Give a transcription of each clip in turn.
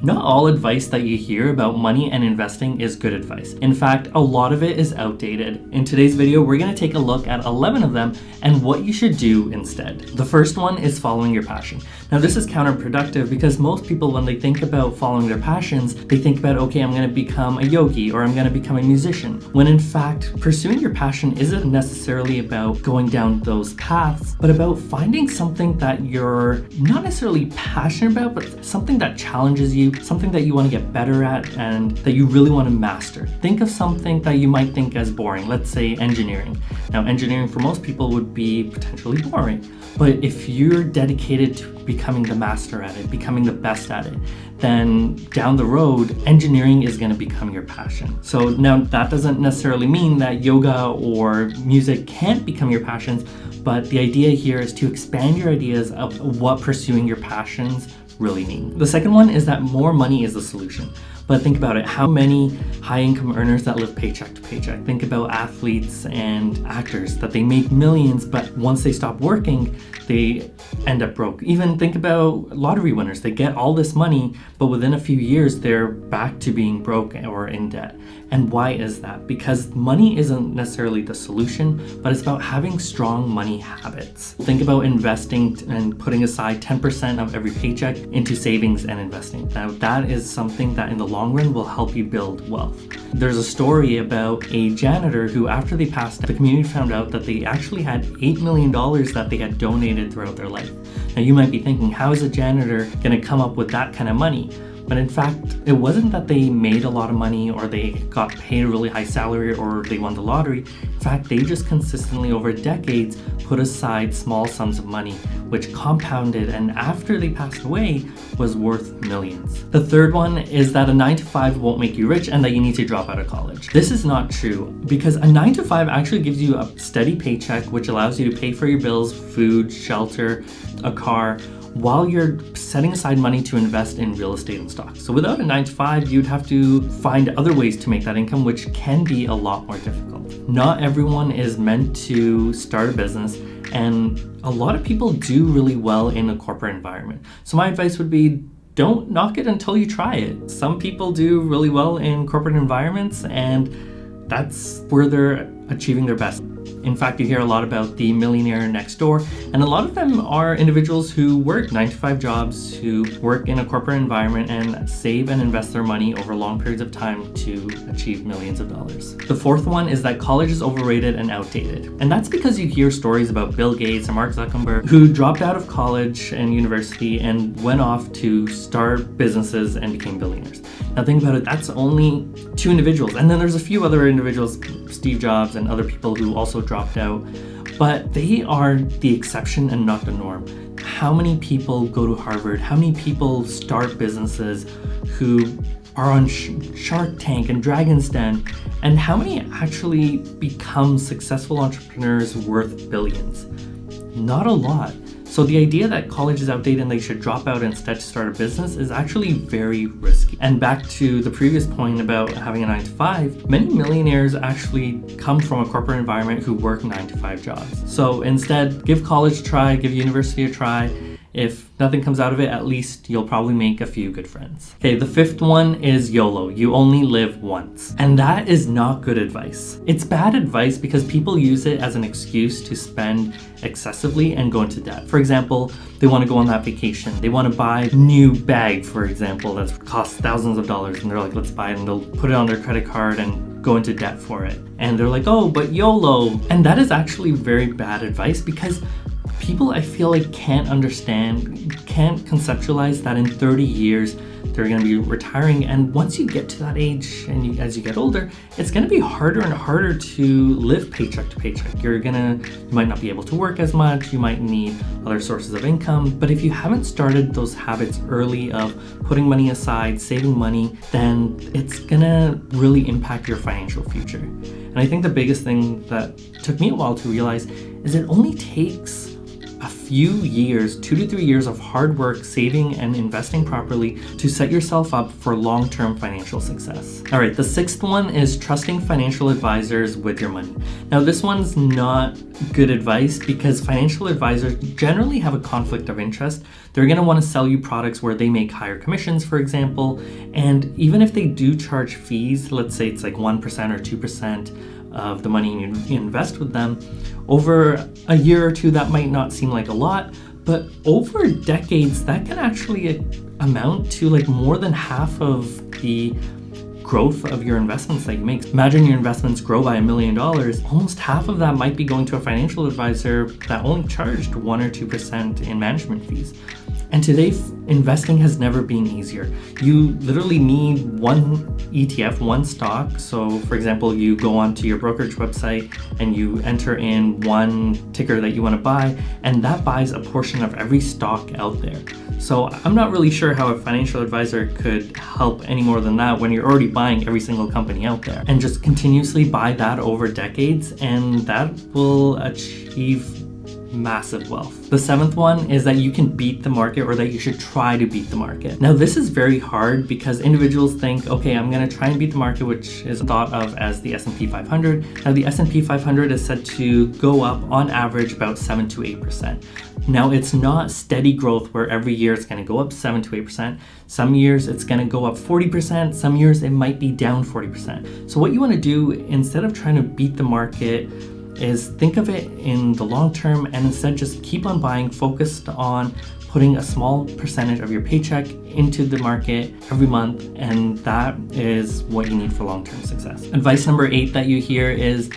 Not all advice that you hear about money and investing is good advice. In fact, a lot of it is outdated. In today's video, we're going to take a look at 11 of them and what you should do instead. The first one is following your passion. Now, this is counterproductive because most people, when they think about following their passions, they think about, okay, I'm going to become a yogi or I'm going to become a musician. When in fact, pursuing your passion isn't necessarily about going down those paths, but about finding something that you're not necessarily passionate about, but something that challenges you, something that you want to get better at and that you really want to master. Think of something that you might think as boring, let's say engineering. Now, engineering for most people would be potentially boring, but if you're dedicated to becoming the master at it, becoming the best at it, then down the road, engineering is going to become your passion. So now that doesn't necessarily mean that yoga or music can't become your passions, but the idea here is to expand your ideas of what pursuing your passions really mean. The second one is that more money is the solution. But think about it, how many high income earners that live paycheck to paycheck? Think about athletes and actors that they make millions, but once they stop working, they end up broke. Even think about lottery winners. They get all this money, but within a few years, they're back to being broke or in debt. And why is that? Because money isn't necessarily the solution, but it's about having strong money habits. Think about investing and putting aside 10% of every paycheck into savings and investing. Now, that is something that in the long run will help you build wealth. There's a story about a janitor who, after they passed, the community found out that they actually had $8 million that they had donated throughout their life. Now, you might be thinking, how is a janitor going to come up with that kind of money? But in fact, it wasn't that they made a lot of money or they got paid a really high salary or they won the lottery. In fact, they just consistently over decades put aside small sums of money, which compounded and after they passed away was worth millions. The third one is that a 9-to-5 won't make you rich and that you need to drop out of college. This is not true because a 9-to-5 actually gives you a steady paycheck, which allows you to pay for your bills, food, shelter, a car, while you're setting aside money to invest in real estate and stocks. So without a 9-to-5, you'd have to find other ways to make that income, which can be a lot more difficult. Not everyone is meant to start a business, and a lot of people do really well in a corporate environment. So my advice would be, don't knock it until you try it. Some people do really well in corporate environments, and that's where they're achieving their best. In fact, you hear a lot about the millionaire next door, and a lot of them are individuals who work 9-to-5 jobs, who work in a corporate environment and save and invest their money over long periods of time to achieve millions of dollars. The fourth one is that college is overrated and outdated. And that's because you hear stories about Bill Gates and Mark Zuckerberg who dropped out of college and university and went off to start businesses and became billionaires. Now think about it, that's only 2 individuals. And then there's a few other individuals, Steve Jobs and other people who also dropped out, but they are the exception and not the norm. How many people go to Harvard? How many people start businesses who are on Shark Tank and Dragon's Den? And how many actually become successful entrepreneurs worth billions? Not a lot. So the idea that college is outdated and they should drop out instead to start a business is actually very risky. And back to the previous point about having a 9-to-5, many millionaires actually come from a corporate environment who work 9-to-5 jobs. So instead, give college a try, give university a try. If nothing comes out of it, at least you'll probably make a few good friends. Okay, the fifth one is YOLO. You only live once. And that is not good advice. It's bad advice because people use it as an excuse to spend excessively and go into debt. For example, they want to go on that vacation. They want to buy a new bag, for example, that's cost thousands of dollars. And they're like, let's buy it. And they'll put it on their credit card and go into debt for it. And they're like, oh, but YOLO. And that is actually very bad advice because people, I feel like, can't conceptualize that in 30 years they're going to be retiring. And once you get to that age and as you get older, it's going to be harder and harder to live paycheck to paycheck. You might not be able to work as much. You might need other sources of income. But if you haven't started those habits early of putting money aside, saving money, then it's going to really impact your financial future. And I think the biggest thing that took me a while to realize is it only takes a few years, 2 to 3 years of hard work, saving and investing properly to set yourself up for long-term financial success. All right, the sixth one is trusting financial advisors with your money. Now, this one's not good advice because financial advisors generally have a conflict of interest. They're going to want to sell you products where they make higher commissions, for example, and even if they do charge fees, let's say it's like 1% or 2% of the money you invest with them, over a year or two that might not seem like a lot, but over decades that can actually amount to like more than half of the growth of your investments that you make. Imagine your investments grow by $1 million, almost half of that might be going to a financial advisor that only charged 1 or 2% in management fees. And today, investing has never been easier. You literally need one ETF, one stock. So for example, you go onto your brokerage website and you enter in one ticker that you want to buy, and that buys a portion of every stock out there. So I'm not really sure how a financial advisor could help any more than that when you're already buying every single company out there. And just continuously buy that over decades, and that will achieve massive wealth. The seventh one is that you can beat the market, or that you should try to beat the market. Now, this is very hard because individuals think, okay, I'm going to try and beat the market, which is thought of as the S&P 500. Now, the S&P 500 is said to go up on average about 7 to 8%. Now, it's not steady growth where every year it's going to go up 7 to 8%. Some years it's going to go up 40%. Some years it might be down 40%. So what you want to do, instead of trying to beat the market, is think of it in the long term, and instead just keep on buying, focused on putting a small percentage of your paycheck into the market every month, and that is what you need for long-term success. Advice number 8 that you hear is,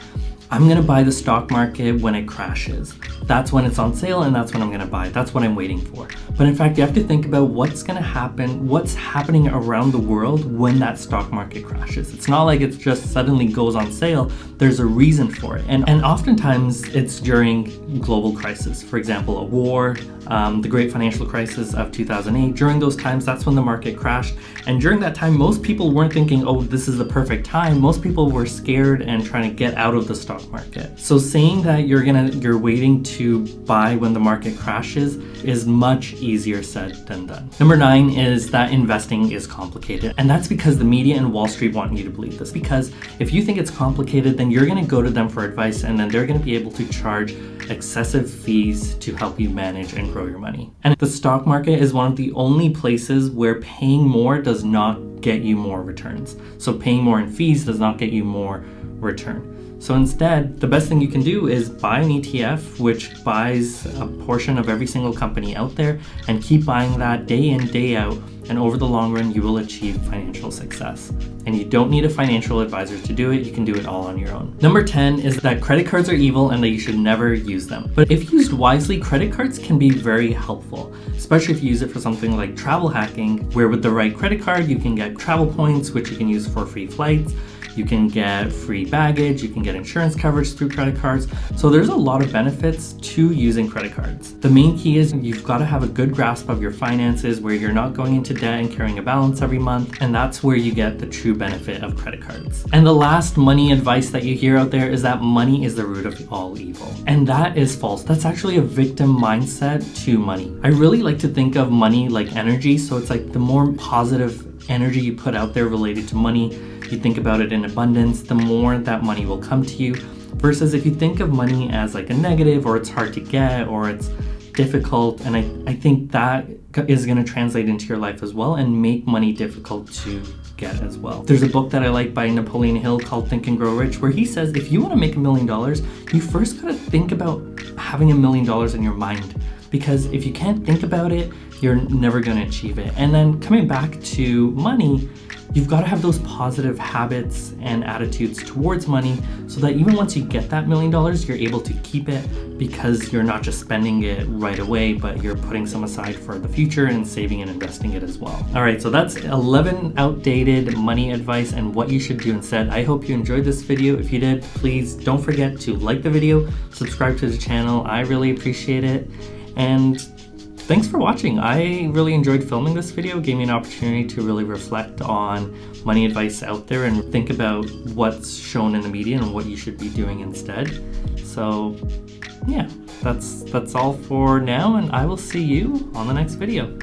I'm gonna buy the stock market when it crashes. That's when it's on sale, and that's when I'm gonna buy. That's what I'm waiting for. But in fact, you have to think about what's gonna happen, what's happening around the world when that stock market crashes. It's not like it just suddenly goes on sale. There's a reason for it. And oftentimes it's during global crisis. For example, a war, the great financial crisis of 2008. During those times, that's when the market crashed. And during that time, most people weren't thinking, oh, this is the perfect time. Most people were scared and trying to get out of the stock market. So saying that you're waiting to buy when the market crashes is much easier said than done. Number 9 is that investing is complicated. And that's because the media and Wall Street want you to believe this. Because if you think it's complicated, then you're going to go to them for advice, and then they're going to be able to charge excessive fees to help you manage and grow your money. And the stock market is one of the only places where paying more does not get you more returns. So paying more in fees does not get you more return. So instead, the best thing you can do is buy an ETF, which buys a portion of every single company out there, and keep buying that day in, day out. And over the long run, you will achieve financial success. And you don't need a financial advisor to do it. You can do it all on your own. Number 10 is that credit cards are evil and that you should never use them. But if used wisely, credit cards can be very helpful, especially if you use it for something like travel hacking, where with the right credit card, you can get travel points, which you can use for free flights. You can get free baggage, you can get insurance coverage through credit cards. So there's a lot of benefits to using credit cards. The main key is you've got to have a good grasp of your finances, where you're not going into debt and carrying a balance every month. And that's where you get the true benefit of credit cards. And the last money advice that you hear out there is that money is the root of all evil. And that is false. That's actually a victim mindset to money. I really like to think of money like energy. So it's like the more positive energy you put out there related to money, you think about it in abundance, the more that money will come to you. Versus if you think of money as like a negative, or it's hard to get, or it's difficult, and I think that is going to translate into your life as well and make money difficult to get as well. There's a book that I like by Napoleon Hill called Think and Grow Rich, where he says if you want to make $1 million, you first got to think about having $1 million in your mind. Because if you can't think about it, you're never going to achieve it. And then coming back to money, you've got to have those positive habits and attitudes towards money, so that even once you get that $1 million, you're able to keep it, because you're not just spending it right away, but you're putting some aside for the future and saving and investing it as well. All right, so that's 11 outdated money advice and what you should do instead. I hope you enjoyed this video. If you did, please don't forget to like the video, subscribe to the channel. I really appreciate it. And thanks for watching. I really enjoyed filming this video. It gave me an opportunity to really reflect on money advice out there and think about what's shown in the media and what you should be doing instead. So yeah, that's all for now, and I will see you on the next video.